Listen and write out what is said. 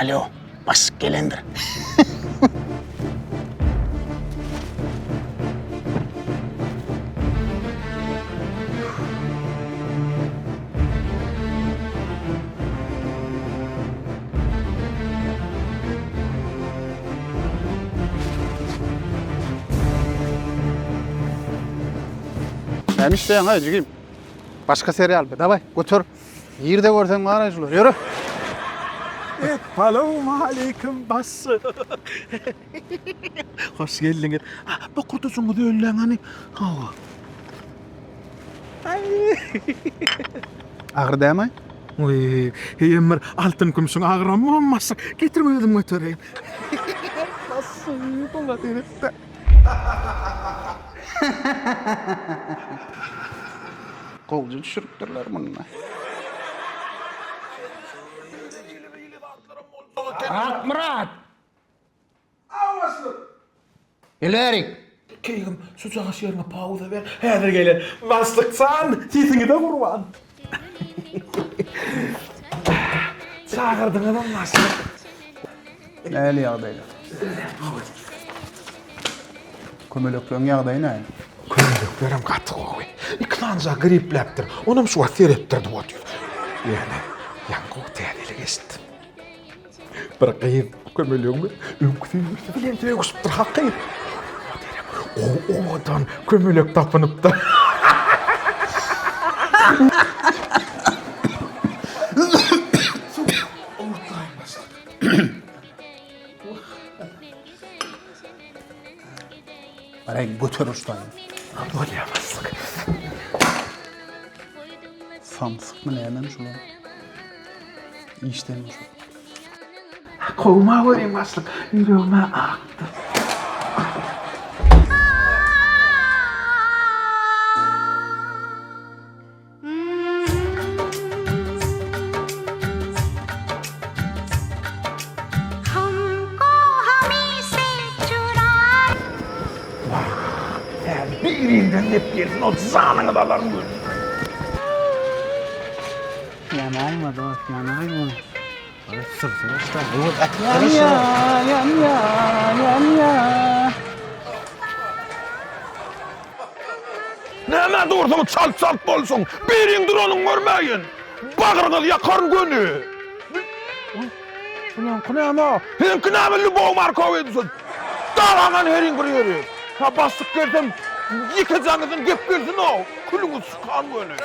Alo, bas gelendir. Ben işte hadi çıkayım. Başka serial be. Davay götür. Yerde görsen bana şunu. Yürü. Assalamu aleyküm bası. Hoş geldiniz. Bu kurtusun da öyle hani. Ağır değil mi? Oy, heyemmer altın kumsun ağıram olmazsa getirmeyelim götüreyim. Nasıl bana derette. Kolcu düşürüktürler bununla. Murat! İlerik! Keyim sucağı şerine pauza ver. Hedir gelin. Baslıksan sesini de kurban. Çağırdın adam nasıl? Neyli yağdayla? Kömülöklüğün yağdayı ne? Kömülöklerim katı koy. İklanca gripleptir. Onum şu seyrettirdi bu diyor. Yani yankı teyadeli geçti. Bir kıyım kömülöğümü ömküsüymüştü. Bilen kusup hakkıyım. O odan kömülök tapınıp da. Bana götür ustayım. Böyle yapmazsak. Samsık mı neyden şunu? İşten mi şu? Kovma vereyim baslık. Yüreğime aktı. Birinden hep geldin o zanını da alarım böyle. Yanaymadı bak, yanaymadı. Sırsın işte. Neme dursun çalt bolsun. Birin duranın görmeyin. Bağırınız yakarın gönü. Ulan kınama. Hem kınama Lübov Markov ediyorsun. Dağlanan herin kırıyor. Ha bastık gördüm. Yıkacağınızın gep görsün o. Kulunuz sıkan gönü.